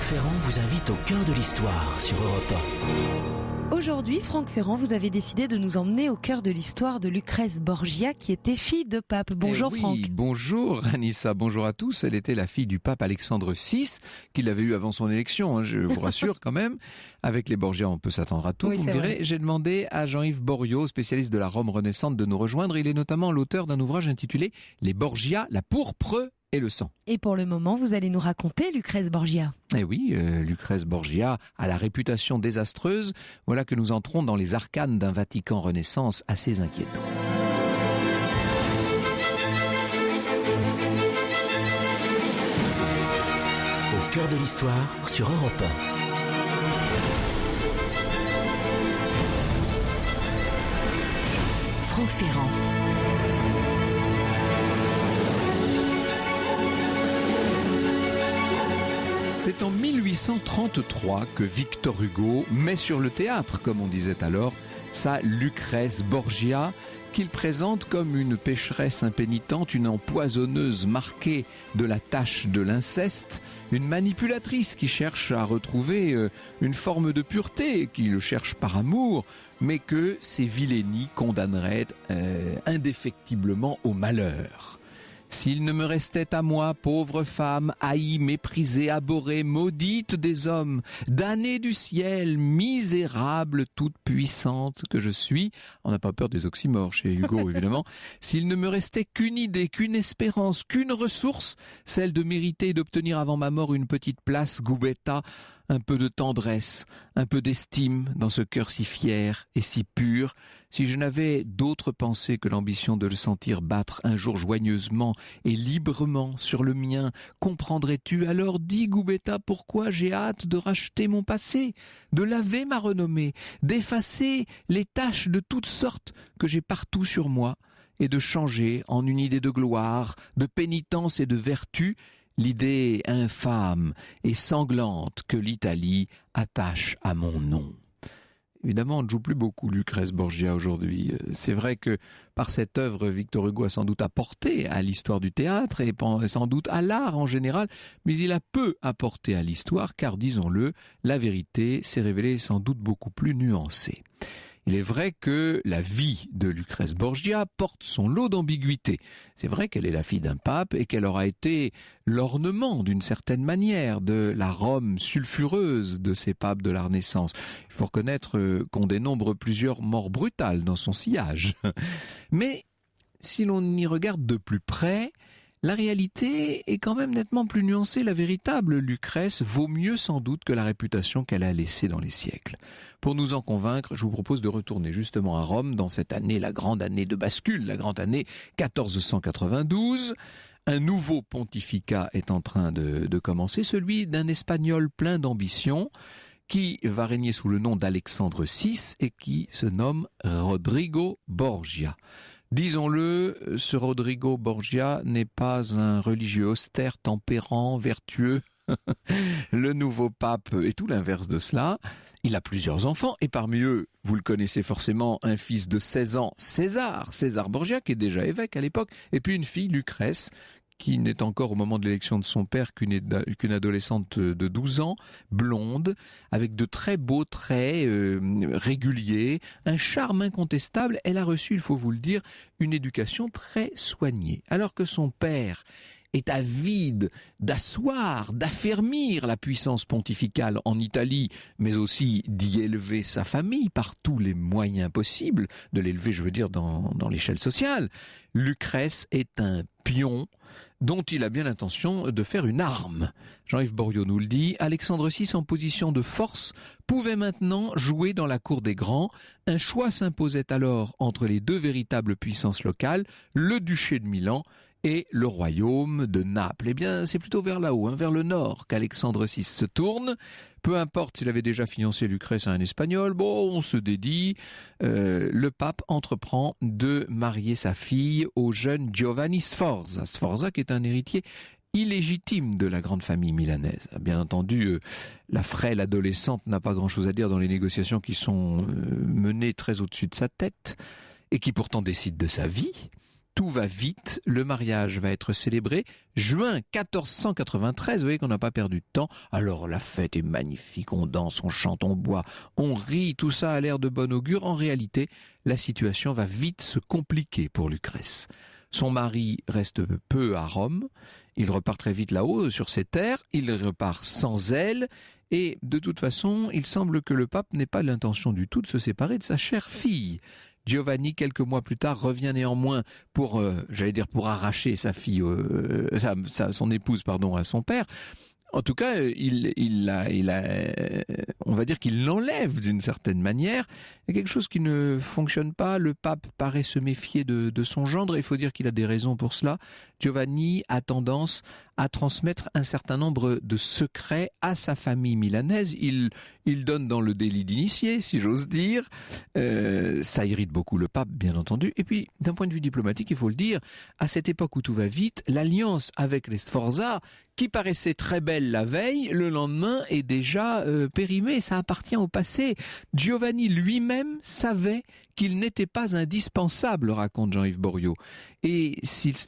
Ferrand vous invite au cœur de l'histoire sur Europe 1. Aujourd'hui, Franck Ferrand, vous avez décidé de nous emmener au cœur de l'histoire de Lucrèce Borgia, qui était fille de pape. Bonjour Franck. Bonjour Anissa, bonjour à tous. Elle était la fille du pape Alexandre VI, qu'il avait eu avant son élection, je vous rassure quand même. Avec les Borgia, on peut s'attendre à tout, Oui, vous me direz. vrai. J'ai demandé à Jean-Yves Boriot, spécialiste de la Rome renaissante, de nous rejoindre. Il est notamment l'auteur d'un ouvrage intitulé « Les Borgia, la pourpre et le sang ». Et pour le moment, vous allez nous raconter Lucrèce Borgia. Eh oui, Lucrèce Borgia a la réputation désastreuse. Voilà que nous entrons dans les arcanes d'un Vatican Renaissance assez inquiétant. Au cœur de l'histoire sur Europe 1. Franck Ferrand. C'est en 1833 que Victor Hugo met sur le théâtre, comme on disait alors, sa Lucrèce Borgia, qu'il présente comme une pécheresse impénitente, une empoisonneuse marquée de la tache de l'inceste, une manipulatrice qui cherche à retrouver une forme de pureté, qui le cherche par amour, mais que ses vilainies condamneraient indéfectiblement au malheur. S'il ne me restait à moi, pauvre femme, haïe, méprisée, abhorrée, maudite des hommes, damnée du ciel, misérable, toute puissante que je suis, on n'a pas peur des oxymores chez Hugo évidemment, s'il ne me restait qu'une idée, qu'une espérance, qu'une ressource, celle de mériter et d'obtenir avant ma mort une petite place, Gubetta, un peu de tendresse, un peu d'estime dans ce cœur si fier et si pur, si je n'avais d'autre pensée que l'ambition de le sentir battre un jour joyeusement et librement sur le mien, comprendrais-tu alors, dis Gubetta, pourquoi j'ai hâte de racheter mon passé, de laver ma renommée, d'effacer les taches de toutes sortes que j'ai partout sur moi, et de changer en une idée de gloire, de pénitence et de vertu, l'idée infâme et sanglante que l'Italie attache à mon nom. Évidemment, on ne joue plus beaucoup Lucrèce Borgia aujourd'hui. C'est vrai que par cette œuvre, Victor Hugo a sans doute apporté à l'histoire du théâtre et sans doute à l'art en général, mais il a peu apporté à l'histoire car, disons-le, la vérité s'est révélée sans doute beaucoup plus nuancée. Il est vrai que la vie de Lucrèce Borgia porte son lot d'ambiguïté. C'est vrai qu'elle est la fille d'un pape et qu'elle aura été l'ornement d'une certaine manière de la Rome sulfureuse de ces papes de la Renaissance. Il faut reconnaître qu'on dénombre plusieurs morts brutales dans son sillage. Mais si l'on y regarde de plus près, la réalité est quand même nettement plus nuancée. La véritable Lucrèce vaut mieux sans doute que la réputation qu'elle a laissée dans les siècles. Pour nous en convaincre, je vous propose de retourner justement à Rome dans cette année, la grande année de bascule, la grande année 1492. Un nouveau pontificat est en train de commencer, celui d'un Espagnol plein d'ambition qui va régner sous le nom d'Alexandre VI et qui se nomme Rodrigo Borgia. Disons-le, ce Rodrigo Borgia n'est pas un religieux austère, tempérant, vertueux. Le nouveau pape est tout l'inverse de cela. Il a plusieurs enfants et parmi eux, vous le connaissez forcément, un fils de 16 ans, César Borgia, qui est déjà évêque à l'époque, et puis une fille, Lucrèce, qui n'est encore au moment de l'élection de son père qu'une adolescente de 12 ans, blonde, avec de très beaux traits réguliers, un charme incontestable. Elle a reçu, il faut vous le dire, une éducation très soignée. Alors que son père est avide d'asseoir, d'affermir la puissance pontificale en Italie, mais aussi d'y élever sa famille par tous les moyens possibles, de l'élever, je veux dire, dans l'échelle sociale. Lucrèce est un pion dont il a bien l'intention de faire une arme. Jean-Yves Boriot nous le dit, Alexandre VI en position de force pouvait maintenant jouer dans la cour des grands. Un choix s'imposait alors entre les deux véritables puissances locales, le duché de Milan et le royaume de Naples. Eh bien, c'est plutôt vers là-haut, vers le nord, qu'Alexandre VI se tourne. Peu importe s'il avait déjà fiancé Lucrèce à un Espagnol, bon, on se dédie. Le pape entreprend de marier sa fille au jeune Giovanni Sforza. Sforza qui est un héritier illégitime de la grande famille milanaise. Bien entendu, la frêle adolescente n'a pas grand-chose à dire dans les négociations qui sont menées très au-dessus de sa tête et qui pourtant décide de sa vie. Tout va vite, le mariage va être célébré juin 1493, vous voyez qu'on n'a pas perdu de temps. Alors la fête est magnifique, on danse, on chante, on boit, on rit, tout ça a l'air de bon augure. En réalité, la situation va vite se compliquer pour Lucrèce. Son mari reste peu à Rome, il repart très vite là-haut sur ses terres, il repart sans elle, et de toute façon, il semble que le pape n'ait pas l'intention du tout de se séparer de sa chère fille. Giovanni, quelques mois plus tard, revient néanmoins pour, pour arracher sa fille, son épouse, à son père. En tout cas, on va dire qu'il l'enlève d'une certaine manière. Il y a quelque chose qui ne fonctionne pas. Le pape paraît se méfier de son gendre. Il faut dire qu'il a des raisons pour cela. Giovanni a tendance à transmettre un certain nombre de secrets à sa famille milanaise. Il donne dans le délit d'initié, si j'ose dire. Ça irrite beaucoup le pape, bien entendu. Et puis, d'un point de vue diplomatique, il faut le dire, à cette époque où tout va vite, l'alliance avec les Sforza, qui paraissait très belle la veille, le lendemain est déjà périmée. Ça appartient au passé. Giovanni lui-même savait qu'il n'était pas indispensable, raconte Jean-Yves Boriot. Et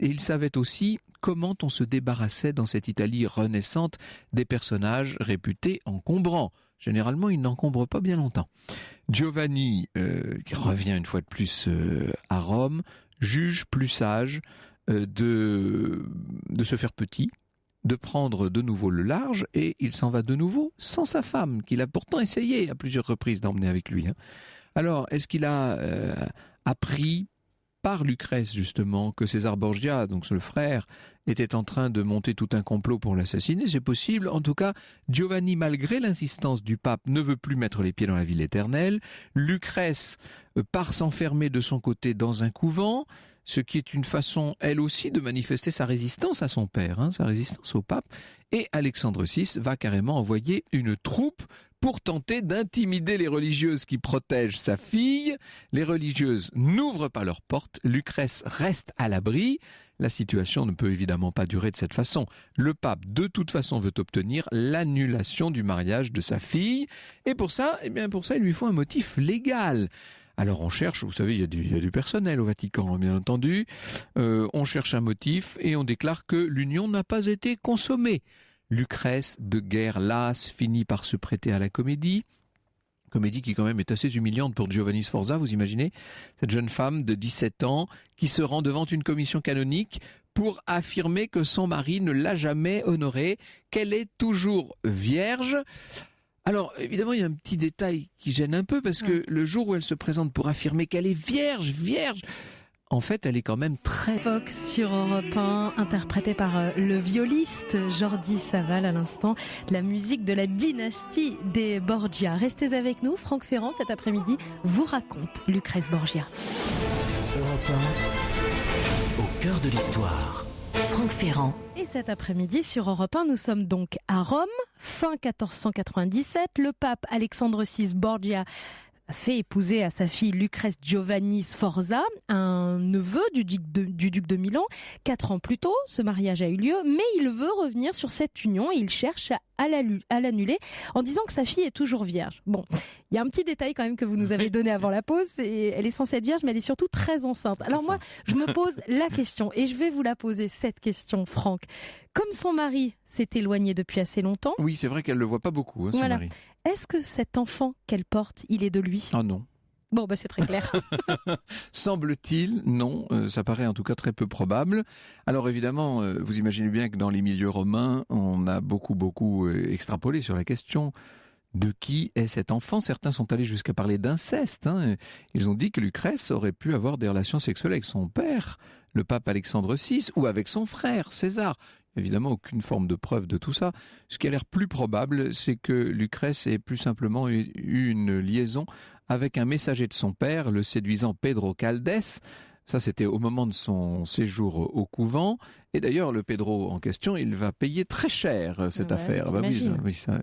il savait aussi comment on se débarrassait dans cette Italie renaissante des personnages réputés encombrants. Généralement, ils n'encombrent pas bien longtemps. Giovanni, qui revient une fois de plus à Rome, juge plus sage de se faire petit, de prendre de nouveau le large, et il s'en va de nouveau sans sa femme, qu'il a pourtant essayé à plusieurs reprises d'emmener avec lui. Alors, est-ce qu'il a appris par Lucrèce, justement, que César Borgia, donc le frère, était en train de monter tout un complot pour l'assassiner? C'est possible. En tout cas, Giovanni, malgré l'insistance du pape, ne veut plus mettre les pieds dans la ville éternelle. Lucrèce part s'enfermer de son côté dans un couvent, ce qui est une façon, elle aussi, de manifester sa résistance à son père, sa résistance au pape. Et Alexandre VI va carrément envoyer une troupe pour tenter d'intimider les religieuses qui protègent sa fille. Les religieuses n'ouvrent pas leurs portes, Lucrèce reste à l'abri. La situation ne peut évidemment pas durer de cette façon. Le pape, de toute façon, veut obtenir l'annulation du mariage de sa fille. Et pour ça, il lui faut un motif légal. Alors on cherche, vous savez, il y a du personnel au Vatican, bien entendu. On cherche un motif et on déclare que l'union n'a pas été consommée. Lucrèce, de guerre lasse, finit par se prêter à la comédie qui quand même est assez humiliante pour Giovanni Sforza, vous imaginez? Cette jeune femme de 17 ans qui se rend devant une commission canonique pour affirmer que son mari ne l'a jamais honorée, qu'elle est toujours vierge. Alors, évidemment, il y a un petit détail qui gêne un peu, parce que le jour où elle se présente pour affirmer qu'elle est vierge, en fait, elle est quand même très... Époque sur Europe 1, interprétée par le violiste Jordi Savall à l'instant, la musique de la dynastie des Borgia. Restez avec nous, Franck Ferrand, cet après-midi, vous raconte Lucrèce Borgia. Europe 1, au cœur de l'histoire. Franck Ferrand. Et cet après-midi sur Europe 1, nous sommes donc à Rome, fin 1497. Le pape Alexandre VI Borgia a fait épouser à sa fille Lucrèce Giovanni Sforza, un neveu du duc de Milan. 4 ans plus tôt, ce mariage a eu lieu, mais il veut revenir sur cette union et il cherche à l'annuler en disant que sa fille est toujours vierge. Bon, il y a un petit détail quand même que vous nous avez donné avant la pause, elle est censée être vierge, mais elle est surtout très enceinte. Alors moi, je me pose la question, et je vais vous la poser, cette question, Franck. Comme son mari s'est éloigné depuis assez longtemps... Oui, c'est vrai qu'elle ne le voit pas beaucoup, son mari. Est-ce que cet enfant qu'elle porte, il est de lui? Ah non. Bon, c'est très clair. Semble-t-il, non. Ça paraît en tout cas très peu probable. Alors évidemment, vous imaginez bien que dans les milieux romains, on a beaucoup extrapolé sur la question de qui est cet enfant. Certains sont allés jusqu'à parler d'inceste. Ils ont dit que Lucrèce aurait pu avoir des relations sexuelles avec son père, le pape Alexandre VI, ou avec son frère, César. Évidemment, aucune forme de preuve de tout ça. Ce qui a l'air plus probable, c'est que Lucrèce ait plus simplement eu une liaison avec un messager de son père, le séduisant Pedro Caldes. Ça, c'était au moment de son séjour au couvent. Et d'ailleurs, le Pedro en question, il va payer très cher cette affaire. Il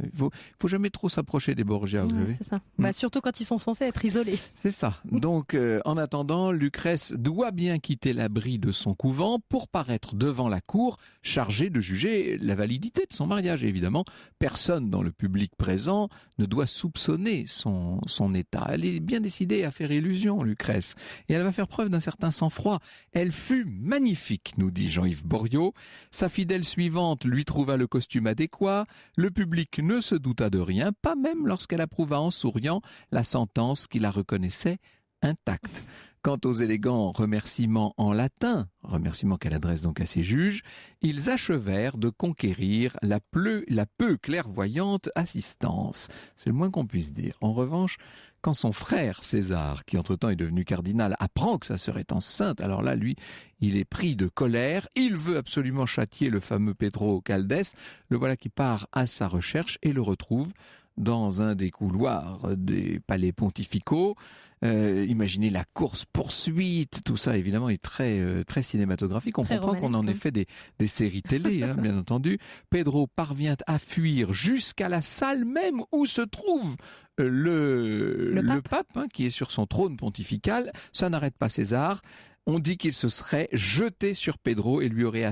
faut jamais trop s'approcher des Borgia, vous savez. C'est ça. Surtout quand ils sont censés être isolés. C'est ça. Donc, en attendant, Lucrèce doit bien quitter l'abri de son couvent pour paraître devant la cour, chargée de juger la validité de son mariage. Et évidemment, personne dans le public présent ne doit soupçonner son état. Elle est bien décidée à faire illusion, Lucrèce. Et elle va faire preuve d'un certain certain sang-froid. Elle fut magnifique, nous dit Jean-Yves Boriot. Sa fidèle suivante lui trouva le costume adéquat. Le public ne se douta de rien, pas même lorsqu'elle approuva en souriant la sentence qui la reconnaissait intacte. Quant aux élégants remerciements en latin, remerciements qu'elle adresse donc à ses juges, ils achevèrent de conquérir la peu clairvoyante assistance. C'est le moins qu'on puisse dire. En revanche, quand son frère César, qui entre-temps est devenu cardinal, apprend que sa sœur est enceinte, alors là, lui, il est pris de colère. Il veut absolument châtier le fameux Pedro Caldès. Le voilà qui part à sa recherche et le retrouve dans un des couloirs des palais pontificaux. Imaginez la course-poursuite, tout ça évidemment est très cinématographique. On comprend qu'on en ait fait des séries télé, hein, bien entendu. Pedro parvient à fuir jusqu'à la salle même où se trouve le pape hein, qui est sur son trône pontifical. Ça n'arrête pas César. On dit qu'il se serait jeté sur Pedro et lui aurait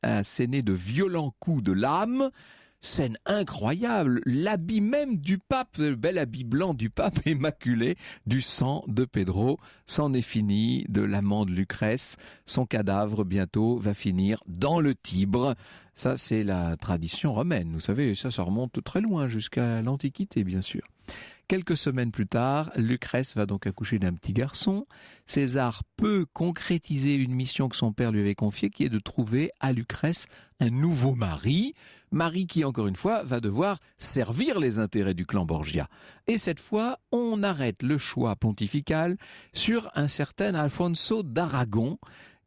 asséné de violents coups de lame. Scène incroyable, l'habit même du pape, le bel habit blanc du pape immaculé du sang de Pedro. C'en est fini de l'amant de Lucrèce. Son cadavre bientôt va finir dans le Tibre. Ça c'est la tradition romaine, vous savez, ça remonte très loin jusqu'à l'Antiquité bien sûr. Quelques semaines plus tard, Lucrèce va donc accoucher d'un petit garçon. César peut concrétiser une mission que son père lui avait confiée, qui est de trouver à Lucrèce un nouveau mari. Mari qui, encore une fois, va devoir servir les intérêts du clan Borgia. Et cette fois, on arrête le choix pontifical sur un certain Alfonso d'Aragon,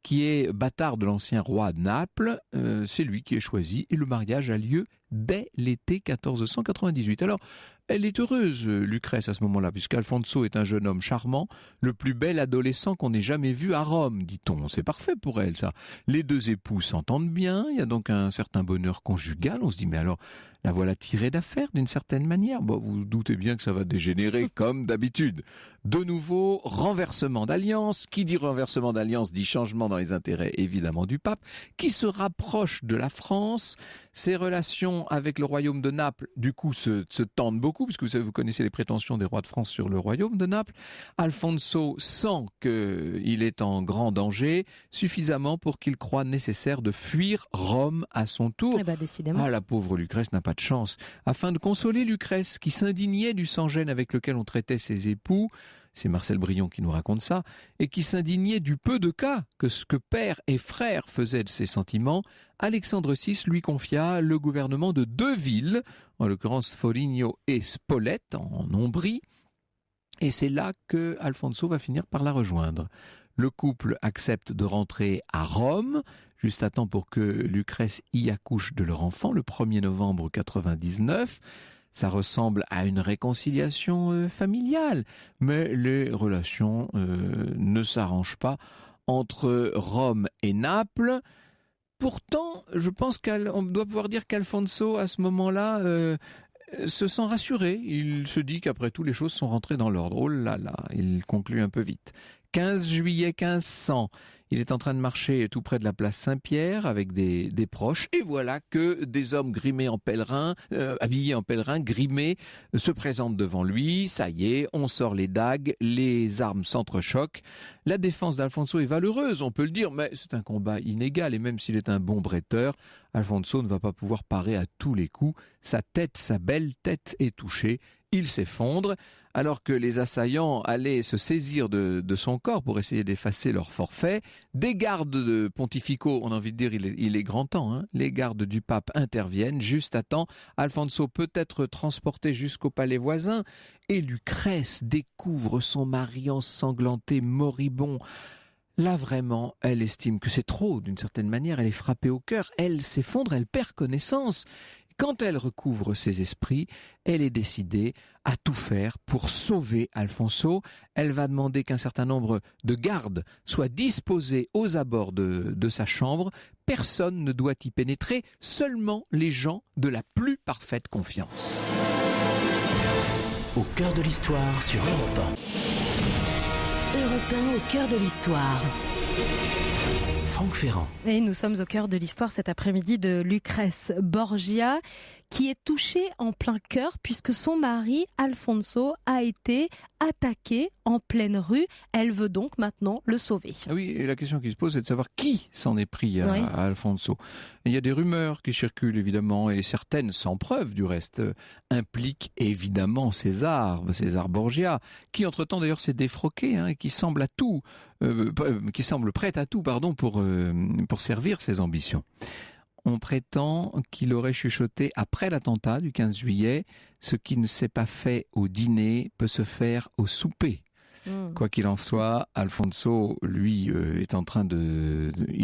qui est bâtard de l'ancien roi de Naples. C'est lui qui est choisi et le mariage a lieu dès l'été 1498. Alors, elle est heureuse, Lucrèce, à ce moment-là, puisqu'Alfonso est un jeune homme charmant, le plus bel adolescent qu'on ait jamais vu à Rome, dit-on. C'est parfait pour elle, ça. Les deux époux s'entendent bien, il y a donc un certain bonheur conjugal. On se dit, mais alors, la voilà tirée d'affaire d'une certaine manière. Bon, vous vous doutez bien que ça va dégénérer comme d'habitude. De nouveau, renversement d'alliance. Qui dit renversement d'alliance dit changement dans les intérêts, évidemment, du pape, qui se rapproche de la France. Ses relations avec le royaume de Naples, du coup, se tendent beaucoup, puisque vous connaissez les prétentions des rois de France sur le royaume de Naples. Alfonso sent qu'il est en grand danger, suffisamment pour qu'il croie nécessaire de fuir Rome à son tour. Décidément. Ah, la pauvre Lucrèce n'a pas de chance. Afin de consoler Lucrèce, qui s'indignait du sans-gêne avec lequel on traitait ses époux, c'est Marcel Brion qui nous raconte ça, et qui s'indignait du peu de cas que ce que père et frère faisaient de ses sentiments, Alexandre VI lui confia le gouvernement de deux villes, en l'occurrence Foligno et Spolète, en Ombrie, et c'est là que Alfonso va finir par la rejoindre. Le couple accepte de rentrer à Rome, juste à temps pour que Lucrèce y accouche de leur enfant, le 1er novembre 99. Ça ressemble à une réconciliation familiale, mais les relations ne s'arrangent pas entre Rome et Naples. Pourtant, je pense qu'on doit pouvoir dire qu'Alfonso, à ce moment-là, se sent rassuré. Il se dit qu'après tout, les choses sont rentrées dans l'ordre. Oh là là, il conclut un peu vite. 15 juillet 1500, il est en train de marcher tout près de la place Saint-Pierre avec des proches, et voilà que des hommes grimés en pèlerin, habillés en pèlerin, grimés, se présentent devant lui. Ça y est, on sort les dagues, les armes s'entrechoquent. La défense d'Alfonso est valeureuse, on peut le dire, mais c'est un combat inégal, et même s'il est un bon bretteur, Alfonso ne va pas pouvoir parer à tous les coups. Sa tête, sa belle tête est touchée, il s'effondre. Alors que les assaillants allaient se saisir de son corps pour essayer d'effacer leur forfait, des gardes pontificaux, on a envie de dire il est grand temps, hein, les gardes du pape interviennent juste à temps. Alfonso peut être transporté jusqu'au palais voisin et Lucrèce découvre son mari ensanglanté, moribond. Là vraiment, elle estime que c'est trop d'une certaine manière, elle est frappée au cœur, elle s'effondre, elle perd connaissance. Quand elle recouvre ses esprits, elle est décidée à tout faire pour sauver Alfonso. Elle va demander qu'un certain nombre de gardes soient disposés aux abords de sa chambre. Personne ne doit y pénétrer, seulement les gens de la plus parfaite confiance. Au cœur de l'histoire sur Europe 1. Europe 1 au cœur de l'histoire. Franck Ferrand. Et nous sommes au cœur de l'histoire cet après-midi de Lucrèce Borgia, qui est touchée en plein cœur puisque son mari, Alfonso, a été attaqué en pleine rue. Elle veut donc maintenant le sauver. Oui, et la question qui se pose, c'est de savoir qui s'en est pris à Alfonso. Il y a des rumeurs qui circulent évidemment, et certaines, sans preuve du reste, impliquent évidemment César Borgia, qui entre-temps d'ailleurs s'est défroqué, et qui semble prêt à tout, pour servir ses ambitions. On prétend qu'il aurait chuchoté après l'attentat du 15 juillet, ce qui ne s'est pas fait au dîner peut se faire au souper. Quoi qu'il en soit, Alfonso, lui, est en train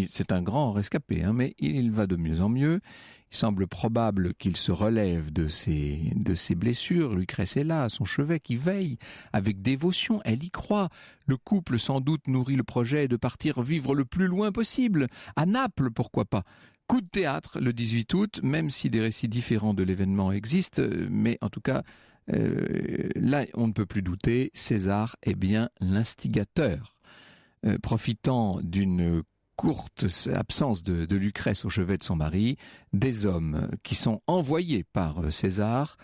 c'est un grand rescapé, mais il va de mieux en mieux. Il semble probable qu'il se relève de ses blessures. Lucrèce est là, à son chevet, qui veille avec dévotion. Elle y croit. Le couple, sans doute, nourrit le projet de partir vivre le plus loin possible. À Naples, pourquoi pas. Coup de théâtre le 18 août, même si des récits différents de l'événement existent, mais en tout cas, là, on ne peut plus douter, César est bien l'instigateur. Profitant d'une courte absence de Lucrèce au chevet de son mari, des hommes qui sont envoyés par César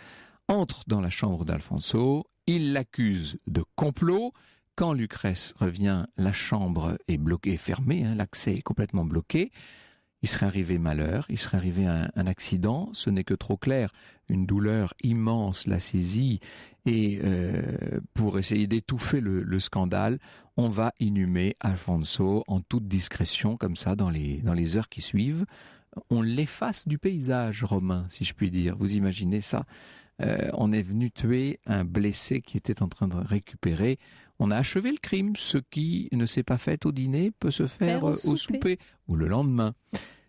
entrent dans la chambre d'Alfonso, ils l'accusent de complot. Quand Lucrèce revient, la chambre est bloquée, fermée, l'accès est complètement bloqué. Il serait arrivé malheur, il serait arrivé un accident, ce n'est que trop clair. Une douleur immense l'a saisie et pour essayer d'étouffer le scandale, on va inhumer Alfonso en toute discrétion, comme ça, dans les heures qui suivent. On l'efface du paysage romain, si je puis dire. Vous imaginez ça ? On est venu tuer un blessé qui était en train de récupérer. On a achevé le crime. Ce qui ne s'est pas fait au dîner peut se faire au souper ou le lendemain.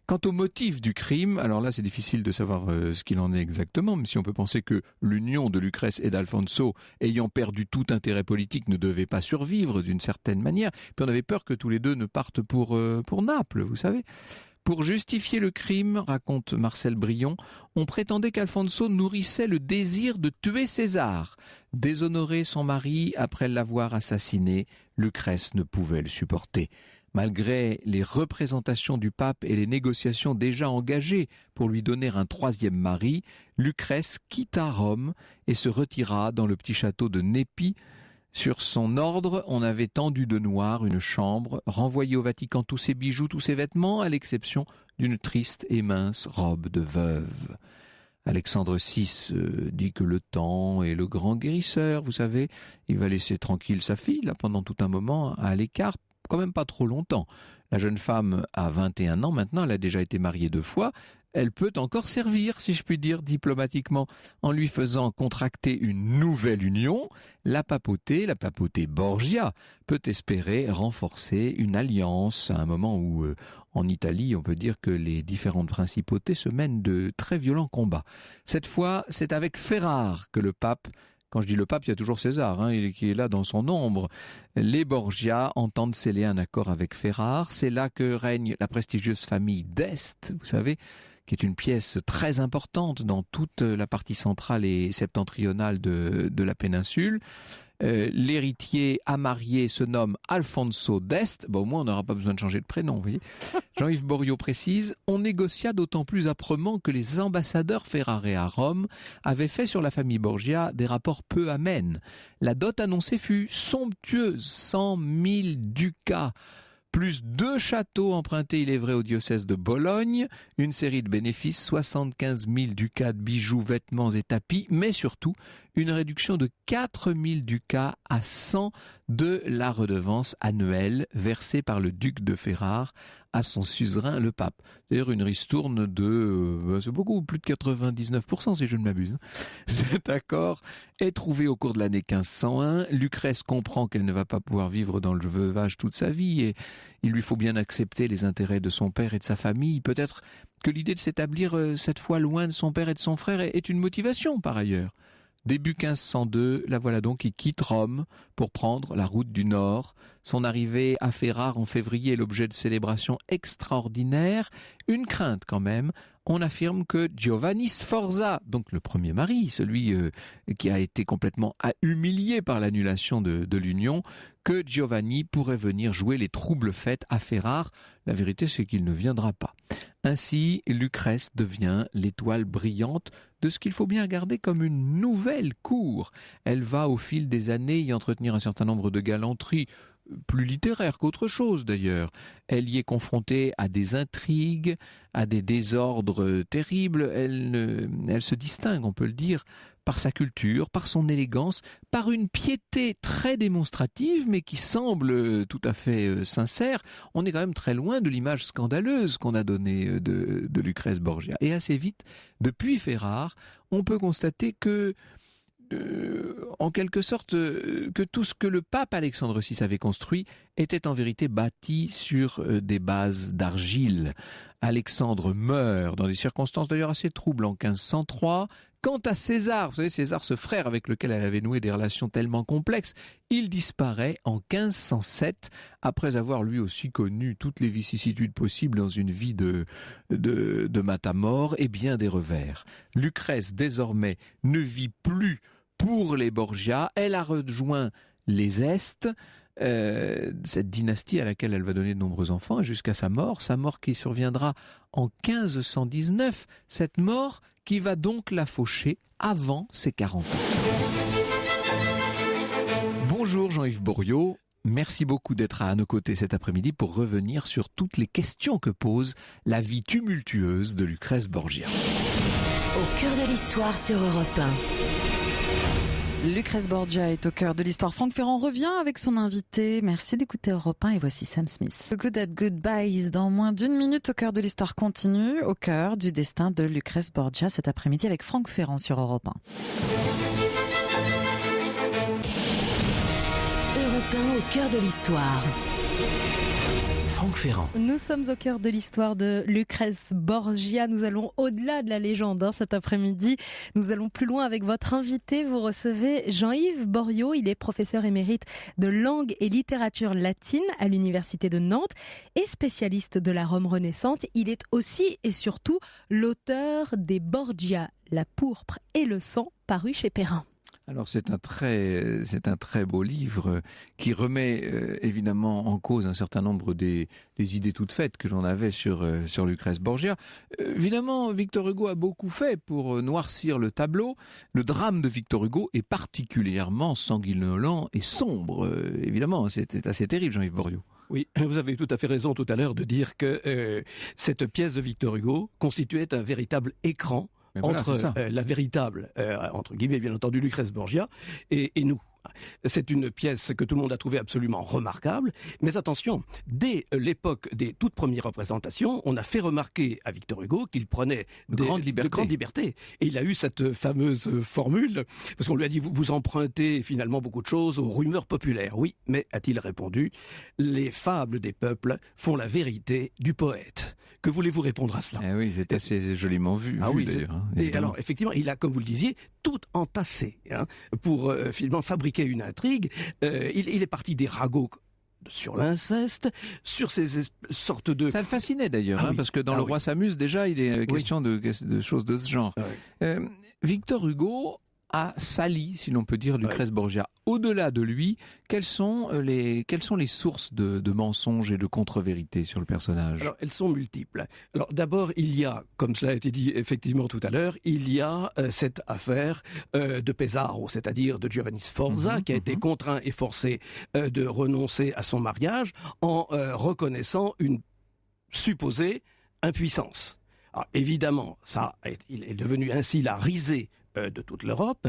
Quant au motif du crime, alors là c'est difficile de savoir ce qu'il en est exactement, mais si on peut penser que l'union de Lucrèce et d'Alfonso, ayant perdu tout intérêt politique, ne devait pas survivre d'une certaine manière, puis on avait peur que tous les deux ne partent pour Naples, vous savez. Pour justifier le crime, raconte Marcel Brion, on prétendait qu'Alfonso nourrissait le désir de tuer César. Déshonorer son mari après l'avoir assassiné, Lucrèce ne pouvait le supporter. Malgré les représentations du pape et les négociations déjà engagées pour lui donner un troisième mari, Lucrèce quitta Rome et se retira dans le petit château de Népi. Sur son ordre, on avait tendu de noir une chambre, renvoyé au Vatican tous ses bijoux, tous ses vêtements, à l'exception d'une triste et mince robe de veuve. Alexandre VI dit que le temps est le grand guérisseur, vous savez. Il va laisser tranquille sa fille, là, pendant tout un moment, à l'écart, quand même pas trop longtemps. La jeune femme a 21 ans maintenant, elle a déjà été mariée 2 fois. Elle peut encore servir, si je puis dire, diplomatiquement, en lui faisant contracter une nouvelle union. La papauté Borgia, peut espérer renforcer une alliance à un moment où, en Italie, on peut dire que les différentes principautés se mènent de très violents combats. Cette fois, c'est avec Ferrare que le pape, quand je dis le pape, il y a toujours César, qui est là dans son ombre. Les Borgia entendent sceller un accord avec Ferrare. C'est là que règne la prestigieuse famille d'Este, vous savez, qui est une pièce très importante dans toute la partie centrale et septentrionale de la péninsule. L'héritier à marier se nomme Alfonso d'Este. Au moins, on n'aura pas besoin de changer de prénom, vous voyez. Jean-Yves Boriot précise, on négocia d'autant plus âprement que les ambassadeurs ferrarés à Rome avaient fait sur la famille Borgia des rapports peu amènes. La dot annoncée fut somptueuse, 100 000 ducats. Plus 2 châteaux empruntés, il est vrai, au diocèse de Bologne, une série de bénéfices, 75 000 ducats de bijoux, vêtements et tapis, mais surtout une réduction de 4 000 ducats à 100 de la redevance annuelle versée par le duc de Ferrare à son suzerain, le pape. C'est-à-dire une ristourne de, c'est beaucoup, plus de 99% si je ne m'abuse. Cet accord est trouvé au cours de l'année 1501. Lucrèce comprend qu'elle ne va pas pouvoir vivre dans le veuvage toute sa vie et il lui faut bien accepter les intérêts de son père et de sa famille. Peut-être que l'idée de s'établir cette fois loin de son père et de son frère est une motivation par ailleurs. Début 1502, la voilà donc qui quitte Rome pour prendre la route du Nord. Son arrivée à Ferrare en février est l'objet de célébrations extraordinaires. une crainte quand même. On affirme que Giovanni Sforza, donc le premier mari, celui qui a été complètement humilié par l'annulation de l'union, que Giovanni pourrait venir jouer les troubles fêtes à Ferrare. La vérité, c'est qu'il ne viendra pas. Ainsi, Lucrèce devient l'étoile brillante de ce qu'il faut bien regarder comme une nouvelle cour. Elle va, au fil des années, y entretenir un certain nombre de galanteries, plus littéraire qu'autre chose d'ailleurs. Elle y est confrontée à des intrigues, à des désordres terribles. Elle se distingue, on peut le dire, par sa culture, par son élégance, par une piété très démonstrative, mais qui semble tout à fait sincère. On est quand même très loin de l'image scandaleuse qu'on a donnée de Lucrèce Borgia. Et assez vite, depuis Ferrare, on peut constater que en quelque sorte, que tout ce que le pape Alexandre VI avait construit était en vérité bâti sur des bases d'argile. Alexandre meurt dans des circonstances d'ailleurs assez troubles en 1503. Quant à César, vous savez, César, ce frère avec lequel elle avait noué des relations tellement complexes, il disparaît en 1507, après avoir lui aussi connu toutes les vicissitudes possibles dans une vie de matamore et bien des revers. Lucrèce, désormais, ne vit plus pour les Borgia. Elle a rejoint les Este, cette dynastie à laquelle elle va donner de nombreux enfants jusqu'à sa mort qui surviendra en 1519, cette mort qui va donc la faucher avant ses 40 ans. Bonjour Jean-Yves Bourriaud, merci beaucoup d'être à nos côtés cet après-midi pour revenir sur toutes les questions que pose la vie tumultueuse de Lucrèce Borgia. Au cœur de l'histoire sur Europe 1. Lucrèce Borgia est au cœur de l'histoire. Franck Ferrand revient avec son invité. Merci d'écouter Europe 1 et voici Sam Smith. Good at Goodbyes. Dans moins d'une minute, au cœur de l'histoire continue, au cœur du destin de Lucrèce Borgia cet après-midi avec Franck Ferrand sur Europe 1. Europe 1 au cœur de l'histoire. Franck Ferrand. Nous sommes au cœur de l'histoire de Lucrèce Borgia. Nous allons au-delà de la légende cet après-midi. Nous allons plus loin avec votre invité. Vous recevez Jean-Yves Bourriaud. Il est professeur émérite de langue et littérature latine à l'Université de Nantes et spécialiste de la Rome renaissante. Il est aussi et surtout l'auteur des Borgia, la pourpre et le sang, paru chez Perrin. Alors c'est un très beau livre qui remet évidemment en cause un certain nombre des idées toutes faites que l'on avait sur Lucrèce Borgia. Évidemment, Victor Hugo a beaucoup fait pour noircir le tableau. Le drame de Victor Hugo est particulièrement sanguinolent et sombre. Évidemment, c'était assez terrible, Jean-Yves Bourriaud. Oui, vous avez tout à fait raison tout à l'heure de dire que cette pièce de Victor Hugo constituait un véritable écran entre la véritable, entre guillemets bien entendu, Lucrèce Borgia et nous. C'est une pièce que tout le monde a trouvée absolument remarquable, mais attention, dès l'époque des toutes premières représentations, on a fait remarquer à Victor Hugo qu'il prenait de grande liberté. Et il a eu cette fameuse formule, parce qu'on lui a dit, vous empruntez finalement beaucoup de choses aux rumeurs populaires. Oui, mais a-t-il répondu, les fables des peuples font la vérité du poète. Que voulez-vous répondre à cela ? Oui, c'est assez joliment vu. Ah oui, d'ailleurs. Et alors, effectivement, il a, comme vous le disiez, tout entassé pour finalement fabriquer une intrigue. Il est parti des ragots sur l'inceste, sur ces sortes de... Ça le fascinait d'ailleurs, parce que dans Le Roi s'amuse, déjà, il est question de choses de ce genre. Victor Hugo a sali, si l'on peut dire, Lucrèce Borgia. Au-delà de lui, quelles sont les sources de mensonges et de contre-vérités sur le personnage ? Alors, elles sont multiples. Alors, d'abord, il y a, comme cela a été dit effectivement tout à l'heure, il y a cette affaire de Pesaro, c'est-à-dire de Giovanni Sforza, qui a été contraint et forcé de renoncer à son mariage en reconnaissant une supposée impuissance. Alors, évidemment, il est devenu ainsi la risée de toute l'Europe,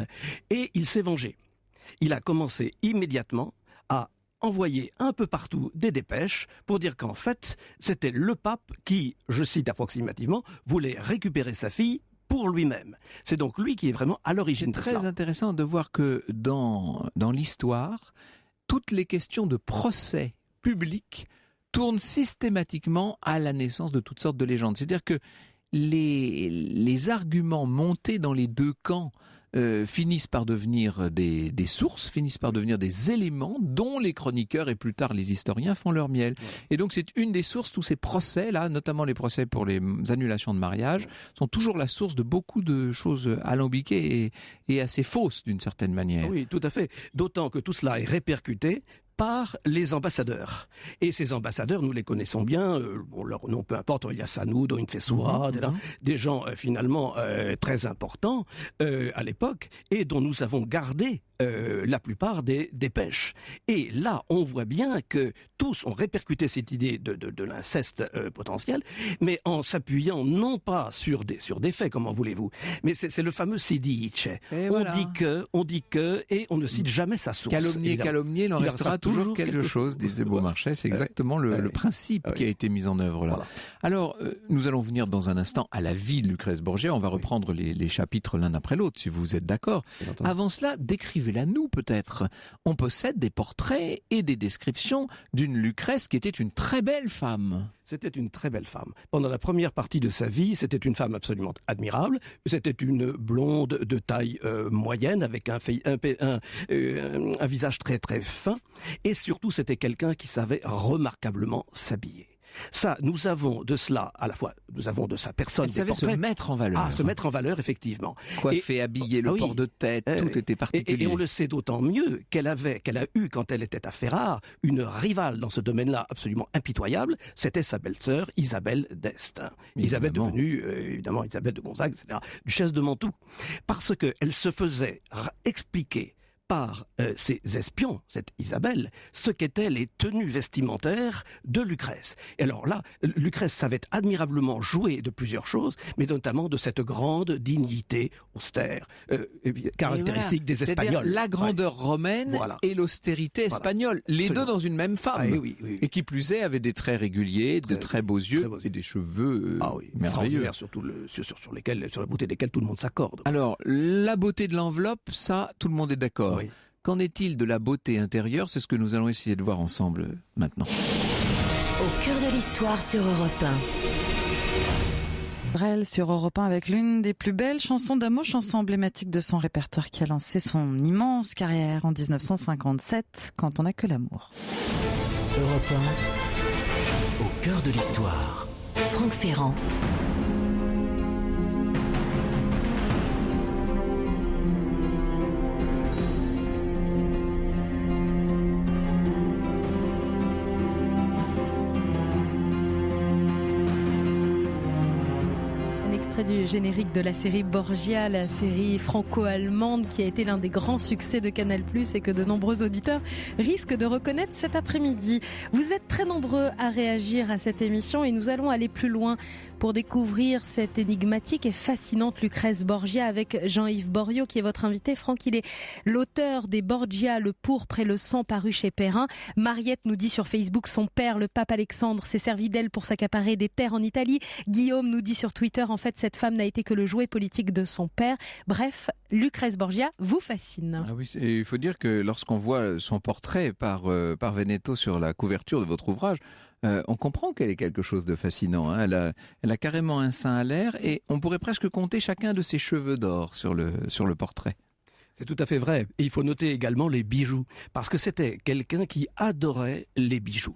et il s'est vengé. Il a commencé immédiatement à envoyer un peu partout des dépêches pour dire qu'en fait, c'était le pape qui, je cite approximativement, voulait récupérer sa fille pour lui-même. C'est donc lui qui est vraiment à l'origine de cela. C'est très intéressant de voir que dans l'histoire, toutes les questions de procès publics tournent systématiquement à la naissance de toutes sortes de légendes. C'est-à-dire que les arguments montés dans les deux camps finissent par devenir des sources, finissent par devenir des éléments dont les chroniqueurs et plus tard les historiens font leur miel. Et donc c'est une des sources, tous ces procès-là, notamment les procès pour les annulations de mariage, sont toujours la source de beaucoup de choses alambiquées et assez fausses d'une certaine manière. Oui, tout à fait. D'autant que tout cela est répercuté par les ambassadeurs. Et ces ambassadeurs, nous les connaissons bien, leur nom peu importe, il y a Sanoud, Infessoura, des gens finalement très importants à l'époque, et dont nous avons gardé la plupart des dépêches. Et là, on voit bien que tous ont répercuté cette idée de l'inceste potentiel, mais en s'appuyant non pas sur des faits, comment voulez-vous, mais c'est le fameux Sidi Itche. On dit que, et on ne cite jamais sa source. Calomnier, il en restera toujours quelque chose, disait Beaumarchais. C'est exactement le principe qui a été mis en œuvre là. Voilà. Alors, nous allons venir dans un instant à la vie de Lucrèce Borgia. On va reprendre les chapitres l'un après l'autre, si vous êtes d'accord. Avant cela, décrivez-la nous peut-être. On possède des portraits et des descriptions d'une Lucrèce qui était une très belle femme. C'était une très belle femme. Pendant la première partie de sa vie, c'était une femme absolument admirable. C'était une blonde de taille moyenne, avec un visage très très fin. Et surtout, c'était quelqu'un qui savait remarquablement s'habiller. Ça, nous avons de cela, à la fois, nous avons de sa personne. Elle savait se mettre en valeur. Ah, se mettre en valeur, effectivement. Coiffée, habillée, le port de tête, tout était particulier. Et on le sait d'autant mieux qu'elle a eu, quand elle était à Ferrare, une rivale dans ce domaine-là absolument impitoyable. C'était sa belle-sœur, Isabelle d'Este. Isabelle devenue, évidemment, Isabelle de Gonzague, etc., duchesse de Mantoue. Parce qu'elle se faisait expliquer par ses espions, cette Isabelle, ce qu'étaient les tenues vestimentaires de Lucrèce. Et alors là, Lucrèce savait admirablement jouer de plusieurs choses, mais notamment de cette grande dignité austère, caractéristique des Espagnols. C'est-à-dire la grandeur romaine et l'austérité espagnole, les deux dans une même femme. Oui. Et qui plus est, avait des traits réguliers, de très beaux yeux et des cheveux merveilleux. Surtout sur la beauté desquels tout le monde s'accorde. Alors, la beauté de l'enveloppe, ça, tout le monde est d'accord. Oui. Qu'en est-il de la beauté intérieure? C'est ce que nous allons essayer de voir ensemble maintenant. Au cœur de l'histoire sur Europe 1. Brel sur Europe 1 avec l'une des plus belles chansons d'amour, chanson emblématique de son répertoire qui a lancé son immense carrière en 1957, Quand on n'a que l'amour. Europe 1, au cœur de l'histoire. Franck Ferrand. Du générique de la série Borgia, la série franco-allemande qui a été l'un des grands succès de Canal+, et que de nombreux auditeurs risquent de reconnaître cet après-midi. Vous êtes très nombreux à réagir à cette émission et nous allons aller plus loin pour découvrir cette énigmatique et fascinante Lucrèce Borgia avec Jean-Yves Borriaud qui est votre invité. Franck, il est l'auteur des Borgia, le pourpre et le sang paru chez Perrin. Mariette nous dit sur Facebook, son père, le pape Alexandre, s'est servi d'elle pour s'accaparer des terres en Italie. Guillaume nous dit sur Twitter, en fait, cette femme n'a été que le jouet politique de son père. Bref, Lucrèce Borgia vous fascine. Ah oui, il faut dire que lorsqu'on voit son portrait par Veneto sur la couverture de votre ouvrage, on comprend qu'elle est quelque chose de fascinant. Hein. Elle a carrément un sein à l'air et on pourrait presque compter chacun de ses cheveux d'or sur le portrait. C'est tout à fait vrai. Et il faut noter également les bijoux, parce que c'était quelqu'un qui adorait les bijoux.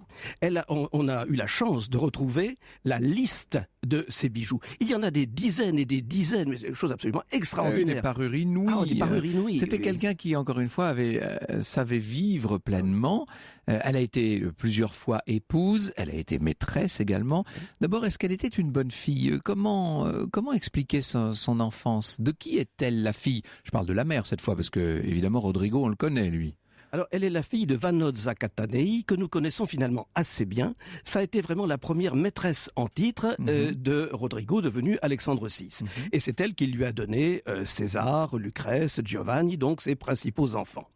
On a eu la chance de retrouver la liste de ces bijoux. Il y en a des dizaines et des dizaines, mais c'est une chose absolument extraordinaire. Des parures inouïes. Des parures inouïes. C'était quelqu'un qui, encore une fois, savait vivre pleinement. Elle a été plusieurs fois épouse, elle a été maîtresse également. D'abord, est-ce qu'elle était une bonne fille? Comment expliquer son enfance? De qui est-elle la fille? Je parle de la mère cette fois, parce que évidemment Rodrigo, on le connaît, lui. Alors, elle est la fille de Vanozza Catanei, que nous connaissons finalement assez bien. Ça a été vraiment la première maîtresse en titre de Rodrigo, devenu Alexandre VI. Et c'est elle qui lui a donné César, Lucrèce, Giovanni, donc ses principaux enfants.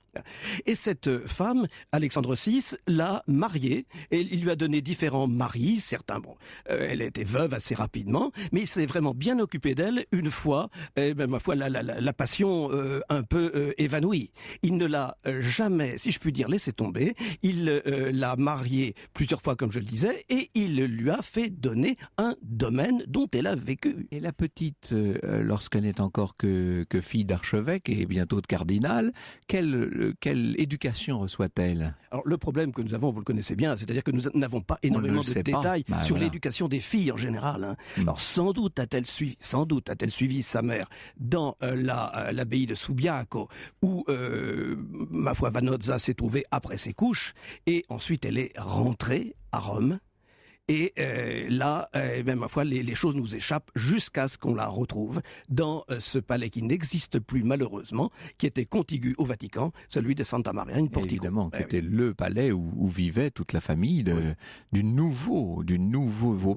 Et cette femme, Alexandre VI, l'a mariée et il lui a donné différents maris. Certains, elle était veuve assez rapidement, mais il s'est vraiment bien occupé d'elle une fois, ma foi, la passion un peu évanouie. Il ne l'a jamais, si je puis dire, laissé tomber. Il l'a mariée plusieurs fois, comme je le disais, et il lui a fait donner un domaine dont elle a vécu. Et la petite, lorsqu'elle n'est encore que fille d'archevêque et bientôt de cardinal, quelle éducation reçoit-elle ? Alors le problème que nous avons, vous le connaissez bien, c'est-à-dire que nous n'avons pas énormément de détails sur l'éducation des filles en général. Hein. Alors sans doute a-t-elle suivi sa mère dans l'abbaye de Subiaco, où ma foi Vanozza s'est trouvée après ses couches, et ensuite elle est rentrée à Rome. Et là, ma foi, les choses nous échappent jusqu'à ce qu'on la retrouve dans ce palais qui n'existe plus malheureusement, qui était contigu au Vatican, celui de Santa Maria in Portico. Évidemment, qui était le palais où vivait toute la famille du nouveau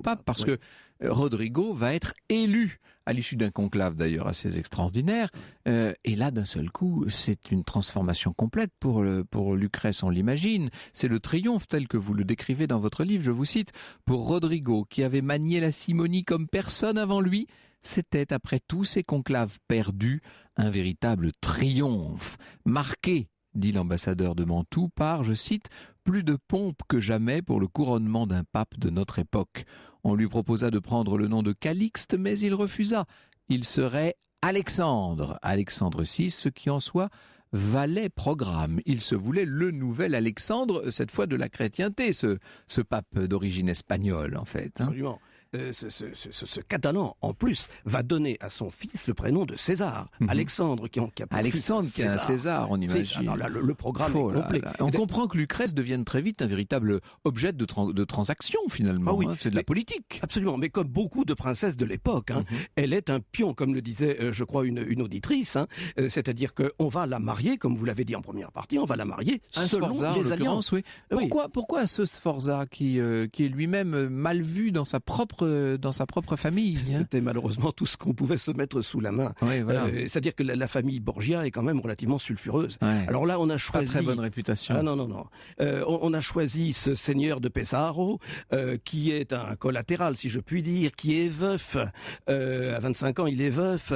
pape, parce que Rodrigo va être élu à l'issue d'un conclave d'ailleurs assez extraordinaire. Et là, d'un seul coup, c'est une transformation complète pour Lucrèce, on l'imagine. C'est le triomphe tel que vous le décrivez dans votre livre, je vous cite. Pour Rodrigo, qui avait manié la simonie comme personne avant lui, c'était, après tous ces conclaves perdus, un véritable triomphe, marqué, dit l'ambassadeur de Mantoue, par, je cite, « plus de pompe que jamais pour le couronnement d'un pape de notre époque ». On lui proposa de prendre le nom de Calixte, mais il refusa. Il serait Alexandre VI, ce qui en soi valait programme. Il se voulait le nouvel Alexandre, cette fois de la chrétienté, ce pape d'origine espagnole, en fait. Hein. Absolument. Ce Catalan, en plus, va donner à son fils le prénom de César. Alexandre, qui a Alexandre, qui est un César, on imagine. Alors là, le programme est complet. On comprend que Lucrèce devienne très vite un véritable objet de transaction, finalement. Ah oui, c'est de la politique. Absolument, mais comme beaucoup de princesses de l'époque, elle est un pion, comme le disait, je crois, une auditrice. C'est-à-dire qu'on va la marier, comme vous l'avez dit en première partie, on va la marier selon les alliances. Oui. Pourquoi ce Sforza qui est lui-même mal vu dans sa propre famille. C'était malheureusement tout ce qu'on pouvait se mettre sous la main. Oui, voilà. C'est-à-dire que la famille Borgia est quand même relativement sulfureuse. Ouais. Alors là, on a choisi... Pas très bonne réputation. Ah non. On a choisi ce seigneur de Pesaro, qui est un collatéral, si je puis dire, qui est veuf. À 25 ans, il est veuf.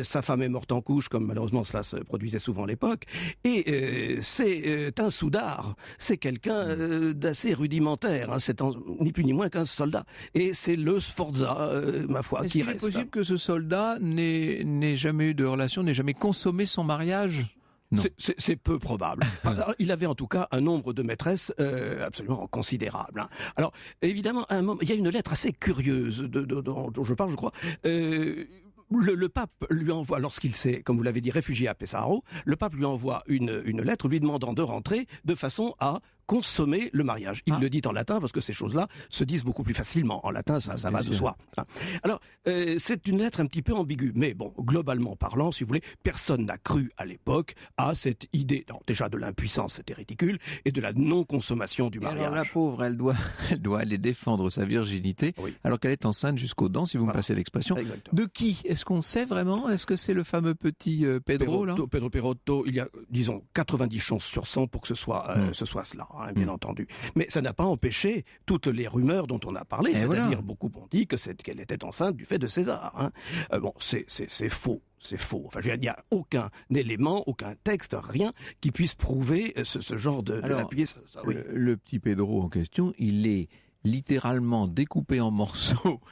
Sa femme est morte en couche, comme malheureusement cela se produisait souvent à l'époque. Et c'est un soudard. C'est quelqu'un d'assez rudimentaire. C'est ni plus ni moins qu'un soldat. Et c'est le Sforza, ma foi, qui reste. Est-ce qu'il est possible que ce soldat n'ait jamais eu de relation, n'ait jamais consommé son mariage ? Non. C'est peu probable. Alors, il avait en tout cas un nombre de maîtresses absolument considérable. Alors, évidemment, à un moment, il y a une lettre assez curieuse dont je parle, je crois. Le pape lui envoie, lorsqu'il s'est, comme vous l'avez dit, réfugié à Pesaro, le pape lui envoie une lettre lui demandant de rentrer de façon à consommer le mariage. Il le dit en latin parce que ces choses-là se disent beaucoup plus facilement. En latin, ça va de soi. Alors, c'est une lettre un petit peu ambiguë. Mais bon, globalement parlant, si vous voulez, personne n'a cru à l'époque à cette idée, déjà de l'impuissance, c'était ridicule, et de la non-consommation du mariage. Alors la pauvre, elle doit aller défendre sa virginité, alors qu'elle est enceinte jusqu'aux dents, si vous me passez l'expression. Exactement. De qui ? Est-ce qu'on sait vraiment ? Est-ce que c'est le fameux petit Pedro, là ? Pedro Perotto, il y a, disons, 90 chances sur 100 pour que ce soit cela. Bien entendu. Mais ça n'a pas empêché toutes les rumeurs dont on a parlé, c'est-à-dire beaucoup ont dit qu'elle était enceinte du fait de César. C'est faux. C'est faux. Enfin, il n'y a aucun élément, aucun texte, rien qui puisse prouver ce genre d'appuyer. Le petit Pedro en question, il est littéralement découpé en morceaux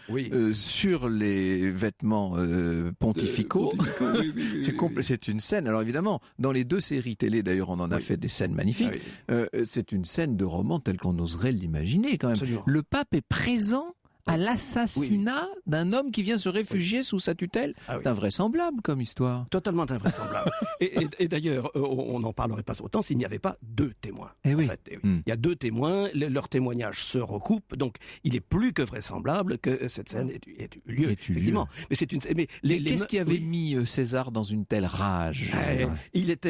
sur les vêtements pontificaux. C'est une scène. Alors évidemment, dans les deux séries télé, d'ailleurs, on en a fait des scènes magnifiques. C'est une scène de roman telle qu'on oserait l'imaginer quand même. Absolument. Le pape est présent à l'assassinat d'un homme qui vient se réfugier sous sa tutelle. C'est invraisemblable comme histoire. Totalement invraisemblable. et d'ailleurs, on n'en parlerait pas autant s'il n'y avait pas deux témoins. En fait. Il y a deux témoins, leurs témoignages se recoupent, donc il est plus que vraisemblable que cette scène ait eu lieu. Effectivement. Mais c'est une. Mais qu'est-ce qui avait mis César dans une telle rage ?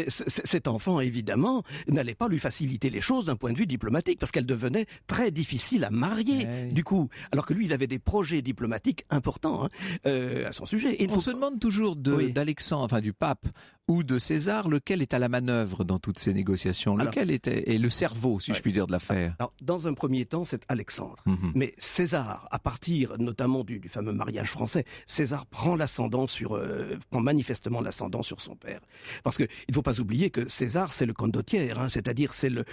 Cet enfant, évidemment, n'allait pas lui faciliter les choses d'un point de vue diplomatique, parce qu'elle devenait très difficile à marier, du coup. Alors que lui, il avait des projets diplomatiques importants à son sujet. On se demande toujours d'Alexandre, enfin du pape, ou de César, lequel est à la manœuvre dans toutes ces négociations? Lequel est le cerveau, si je puis dire, de l'affaire? Alors, dans un premier temps, c'est Alexandre. Mais César, à partir notamment du fameux mariage français, César prend manifestement l'ascendant sur son père. Parce qu'il ne faut pas oublier que César, c'est le condottiere, c'est-à-dire c'est le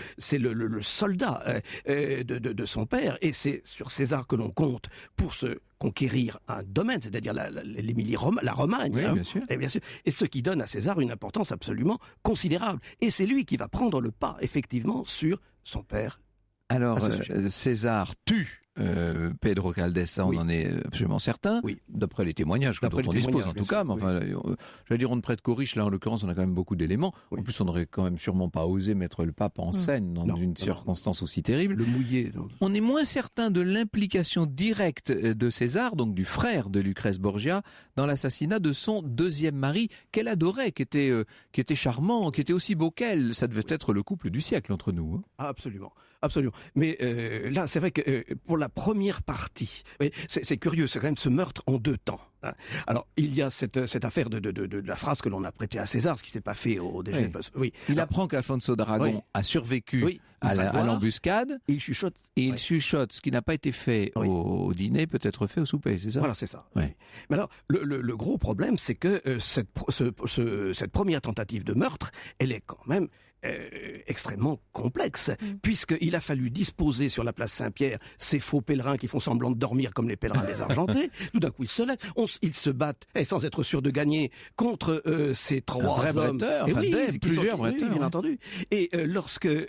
soldat de son père. Et c'est sur César que l'on compte pour se conquérir un domaine, c'est-à-dire la Romagne. Oui, bien sûr. Et ce qui donne à César une importance absolument considérable. Et c'est lui qui va prendre le pas, effectivement, sur son père. Alors, César tue Pedro Caldès, ça on en est absolument certain, d'après les témoignages dont on dispose en tout cas, mais enfin, j'allais dire on ne prête qu'aux riches, là en l'occurrence on a quand même beaucoup d'éléments, en plus on n'aurait quand même sûrement pas osé mettre le pape en scène dans une circonstance aussi terrible. Le mouiller. On est moins certain de l'implication directe de César, donc du frère de Lucrèce Borgia, dans l'assassinat de son deuxième mari, qu'elle adorait, qui était charmant, qui était aussi beau qu'elle. Ça devait être le couple du siècle entre nous. Ah, absolument. Mais là, c'est vrai que pour la première partie, c'est curieux, c'est quand même ce meurtre en 2 temps. Hein. Alors, il y a cette affaire de la phrase que l'on a prêtée à César, ce qui s'est pas fait au déjeuner. Il apprend qu'Alfonso d'Aragon a survécu à l'embuscade. Et il chuchote. Ce qui n'a pas été fait au dîner peut être fait au souper, c'est ça? Voilà, c'est ça. Mais alors, le gros problème, c'est que cette première tentative de meurtre, elle est quand même extrêmement complexe, puisqu'il a fallu disposer sur la place Saint-Pierre ces faux pèlerins qui font semblant de dormir comme les pèlerins désargentés. Tout d'un coup, ils se lèvent, ils se battent, sans être sûrs de gagner, contre ces 3 hommes. Plusieurs bretteurs. Bien entendu. Et lorsqu'il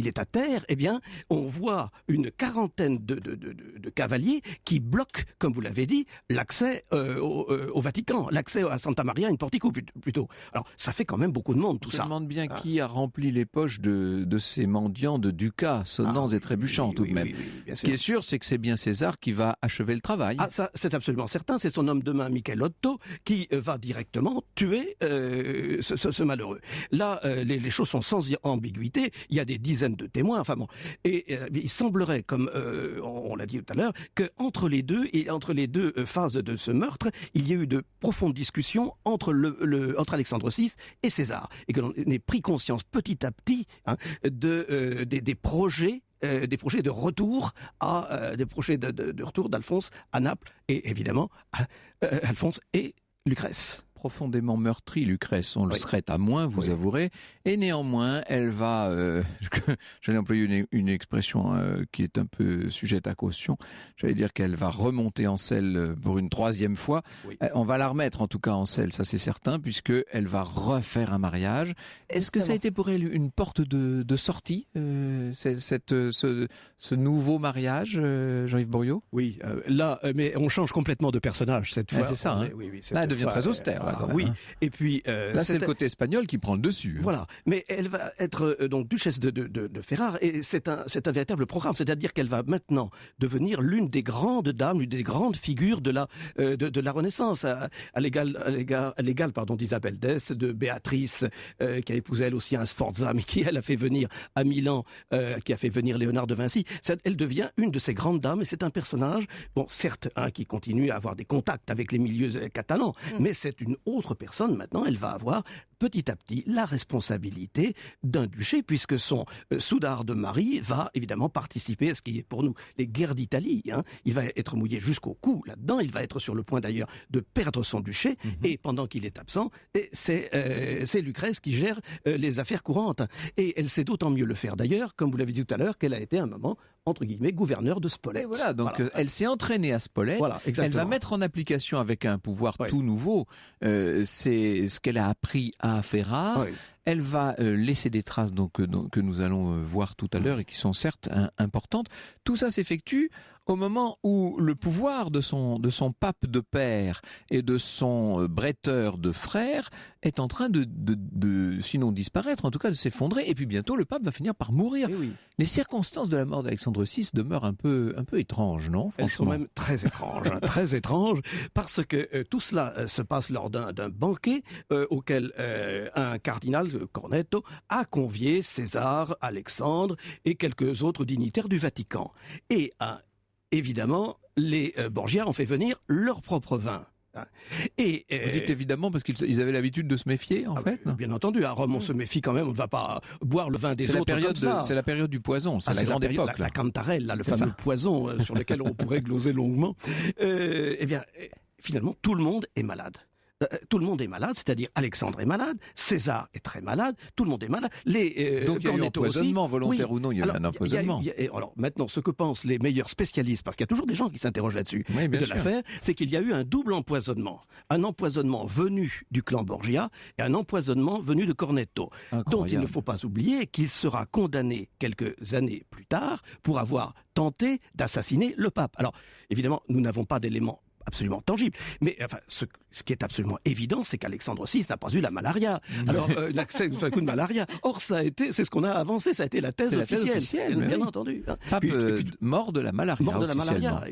est à terre, eh bien, on voit une quarantaine de cavaliers qui bloquent, comme vous l'avez dit, l'accès au Vatican, l'accès à Santa Maria in Portico plutôt. Alors, ça fait quand même beaucoup de monde, tout ça. On se demande bien qui a rempli les poches de ces mendiants de ducats sonnants et trébuchants, tout de même. Ce qui est sûr, c'est que c'est bien César qui va achever le travail. Ah, ça, c'est absolument certain. C'est son homme de main, Michelotto, qui va directement tuer ce malheureux. Là, les choses sont sans ambiguïté. Il y a des dizaines de témoins. Enfin bon. Et il semblerait, comme on l'a dit tout à l'heure, qu'entre les deux phases de ce meurtre, il y a eu de profondes discussions entre Alexandre VI et César, et que l'on ait pris conscience petit à petit des projets de retour de retour d'Alphonse à Naples, et évidemment Alphonse et Lucrèce. Profondément meurtrie, Lucrèce, on le serait à moins, vous avouerez, et néanmoins, elle va, j'allais employer une expression qui est un peu sujette à caution, j'allais dire qu'elle va remonter en selle pour une 3e fois, on va la remettre en tout cas en selle, ça c'est certain, puisqu'elle va refaire un mariage. Est-ce que ça a été pour elle une porte de sortie, ce nouveau mariage, Jean-Yves Bourriaud? Oui, là, mais on change complètement de personnage cette fois. C'est ça, hein. Là, elle devient très austère. Et puis là c'est le côté espagnol qui prend le dessus. Voilà, mais elle va être donc duchesse de Ferrare, et c'est un véritable programme, c'est-à-dire qu'elle va maintenant devenir l'une des grandes dames, l'une des grandes figures de la Renaissance, à l'égal d'Isabelle d'Este, de Béatrice, qui a épousé elle aussi un Sforza, mais qui elle a fait venir à Milan, qui a fait venir Léonard de Vinci. Elle devient une de ces grandes dames, et c'est un personnage, bon certes, qui continue à avoir des contacts avec les milieux catalans, mais c'est une autre personne. Maintenant, elle va avoir petit à petit la responsabilité d'un duché, puisque son soudard de mari va évidemment participer à ce qui est pour nous les guerres d'Italie. Il va être mouillé jusqu'au cou là-dedans. Il va être sur le point d'ailleurs de perdre son duché, et pendant qu'il est absent, c'est Lucrèce qui gère les affaires courantes. Et elle sait d'autant mieux le faire d'ailleurs, comme vous l'avez dit tout à l'heure, qu'elle a été un moment, entre guillemets, gouverneur de Spolète. Et voilà, donc elle s'est entraînée à Spolète. Voilà, exactement. Elle va mettre en application avec un pouvoir tout nouveau, c'est ce qu'elle a appris à Ferrare. Elle va laisser des traces que nous allons voir tout à l'heure et qui sont certes importantes. Tout ça s'effectue au moment où le pouvoir de son pape de père et de son bretteur de frère est en train de sinon disparaître, en tout cas de s'effondrer. Et puis bientôt, le pape va finir par mourir. Les circonstances de la mort d'Alexandre VI demeurent un peu étranges, non? Franchement. Elles sont même très étranges, très étranges, parce que tout cela se passe lors d'un banquet auquel un cardinal, Cornetto, a convié César, Alexandre et quelques autres dignitaires du Vatican. Et évidemment, les Borgia ont fait venir leur propre vin. Et vous dites évidemment parce qu'ils avaient l'habitude de se méfier, en fait. Bien entendu, à Rome, on se méfie quand même. On ne va pas boire le vin des autres comme ça. C'est la période du poison. C'est la grande époque. La cantarelle, le fameux poison sur lequel on pourrait gloser longuement. Eh bien, finalement, tout le monde est malade. Tout le monde est malade, c'est-à-dire Alexandre est malade, César est très malade, tout le monde est malade. Donc il y a eu un empoisonnement, volontaire ou non, il y a eu un empoisonnement. Alors maintenant, ce que pensent les meilleurs spécialistes, parce qu'il y a toujours des gens qui s'interrogent là-dessus, de l'affaire, c'est qu'il y a eu un double empoisonnement. Un empoisonnement venu du clan Borgia et un empoisonnement venu de Cornetto. Incroyable. Dont il ne faut pas oublier qu'il sera condamné quelques années plus tard pour avoir tenté d'assassiner le pape. Alors, évidemment, nous n'avons pas d'éléments absolument tangible. Mais enfin, ce qui est absolument évident, c'est qu'Alexandre VI n'a pas eu la malaria. Alors, un coup de malaria. Or, c'est ce qu'on a avancé, ça a été la thèse officielle. Bien entendu. Pape mort de la malaria. Mort de la malaria.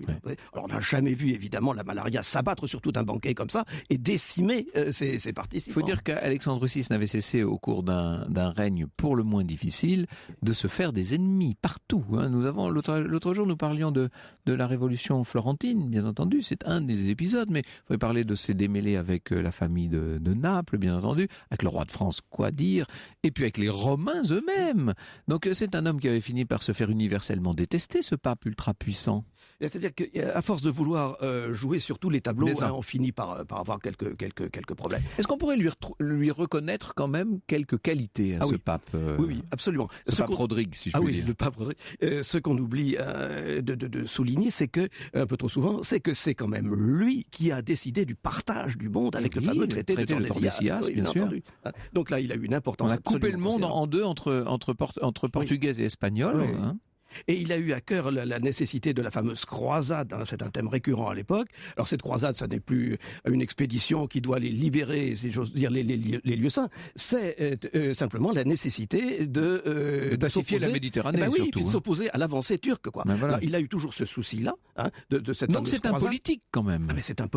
Alors, on n'a jamais vu, évidemment, la malaria s'abattre sur tout un banquet comme ça et décimer ses participants. Il faut dire qu'Alexandre VI n'avait cessé, au cours d'un règne pour le moins difficile, de se faire des ennemis partout. Nous avons, l'autre jour, nous parlions de la révolution florentine, bien entendu. C'est un des épisodes, mais il faut parler de ses démêlés avec la famille de Naples, bien entendu, avec le roi de France, quoi dire, et puis avec les Romains eux-mêmes. Donc c'est un homme qui avait fini par se faire universellement détester, ce pape ultra puissant. C'est-à-dire qu'à force de vouloir jouer sur tous les tableaux, on finit par avoir quelques problèmes. Est-ce qu'on pourrait lui reconnaître quand même quelques qualités à ce pape Oui, absolument. Ce pape Rodrigue, si je puis dire. Le pape Rodrigue. Ce qu'on oublie de souligner, c'est que, un peu trop souvent, c'est que c'est quand même lui qui a décidé du partage du monde avec le fameux traité de Tordesillas, bien sûr. Entendu. Donc là, il a eu une importance. On a coupé le monde en deux entre portugais et espagnols. Et il a eu à cœur la nécessité de la fameuse croisade, c'est un thème récurrent à l'époque. Alors cette croisade, ça n'est plus une expédition qui doit les libérer, si j'ose dire, les lieux saints. C'est simplement la nécessité de pacifier la Méditerranée, surtout. Puis de s'opposer à l'avancée turque, quoi. Voilà. Alors, il a eu toujours ce souci-là, de cette Donc c'est croisade. Un politique, quand même. Mais c'est un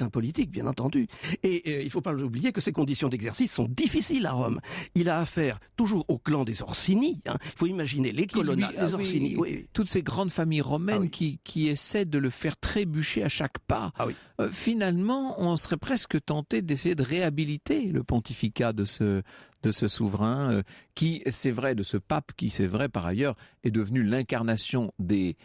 politique, bien entendu. Et il ne faut pas oublier que ces conditions d'exercice sont difficiles à Rome. Il a affaire toujours au clan des Orsini. Il faut imaginer les colonna, les Orsini. Toutes ces grandes familles romaines qui essaient de le faire trébucher à chaque pas. Finalement, on serait presque tenté d'essayer de réhabiliter le pontificat de ce souverain qui, c'est vrai, de ce pape qui, c'est vrai, par ailleurs, est devenu l'incarnation des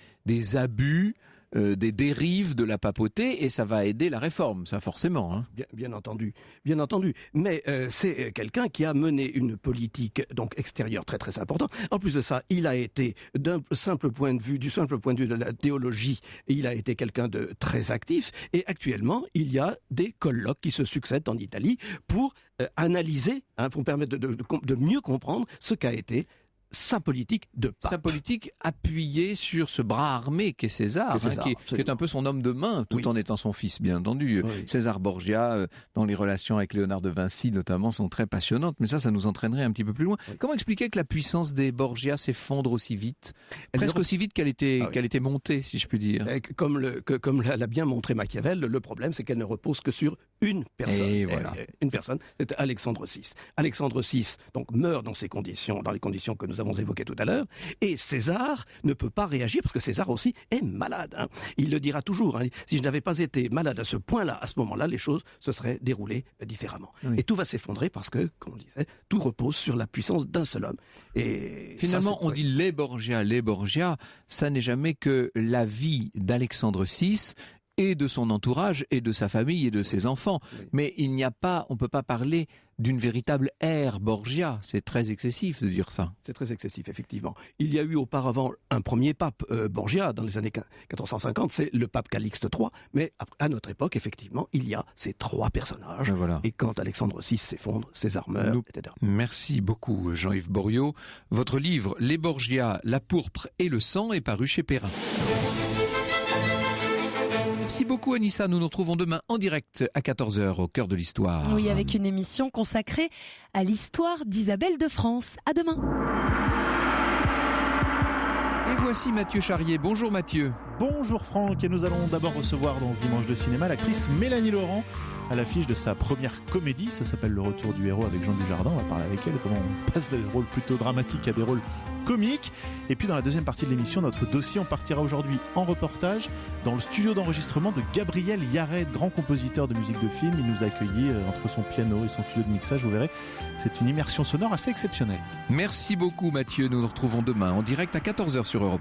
abus, des dérives de la papauté, et ça va aider la réforme, ça forcément. Bien entendu. Mais c'est quelqu'un qui a mené une politique donc extérieure très très importante. En plus de ça, il a été du simple point de vue de la théologie, il a été quelqu'un de très actif. Et actuellement, il y a des colloques qui se succèdent en Italie pour analyser, pour permettre de mieux comprendre ce qu'a été sa politique de pape. Sa politique appuyée sur ce bras armé qu'est César, qui est un peu son homme de main, tout en étant son fils, bien entendu. César Borgia, dans les relations avec Léonard de Vinci, notamment, sont très passionnantes, mais ça nous entraînerait un petit peu plus loin. Comment expliquer que la puissance des Borgia s'effondre aussi vite, presque aussi vite qu'elle était montée, si je puis dire? Comme l'a bien montré Machiavel, le problème, c'est qu'elle ne repose que sur une personne. Et voilà. Une personne, c'est Alexandre VI. Alexandre VI, donc, meurt dans les conditions que nous avons évoquées tout à l'heure, et César ne peut pas réagir parce que César aussi est malade. Il le dira toujours. Si je n'avais pas été malade à ce point-là, à ce moment-là, les choses se seraient déroulées différemment. Et tout va s'effondrer parce que, comme on disait, tout repose sur la puissance d'un seul homme. Et finalement, on dit les Borgia, ça n'est jamais que la vie d'Alexandre VI et de son entourage et de sa famille et de ses enfants. Mais on ne peut pas parler d'une véritable ère Borgia. C'est très excessif de dire ça. C'est très excessif, effectivement. Il y a eu auparavant un premier pape Borgia dans les années 1450, c'est le pape Calixte III. Mais à notre époque, effectivement, il y a ces trois personnages. Et quand Alexandre VI s'effondre, César meurt, etc. Merci beaucoup, Jean-Yves Boriot. Votre livre, Les Borgia, la pourpre et le sang, est paru chez Perrin. Merci beaucoup Anissa, nous nous retrouvons demain en direct à 14h au cœur de l'histoire. Oui, avec une émission consacrée à l'histoire d'Isabelle de France. À demain. Et voici Mathieu Charrier. Bonjour Mathieu. Bonjour Franck, et nous allons d'abord recevoir dans ce dimanche de cinéma l'actrice Mélanie Laurent à l'affiche de sa première comédie, ça s'appelle Le Retour du héros avec Jean Dujardin. On va parler avec elle comment on passe des rôles plutôt dramatiques à des rôles comiques. Et puis dans la deuxième partie de l'émission, notre dossier, on partira aujourd'hui en reportage dans le studio d'enregistrement de Gabriel Yared, grand compositeur de musique de film. Il nous a accueillis entre son piano et son studio de mixage, vous verrez, c'est une immersion sonore assez exceptionnelle. Merci beaucoup Mathieu, nous nous retrouvons demain en direct à 14h sur Europe 1.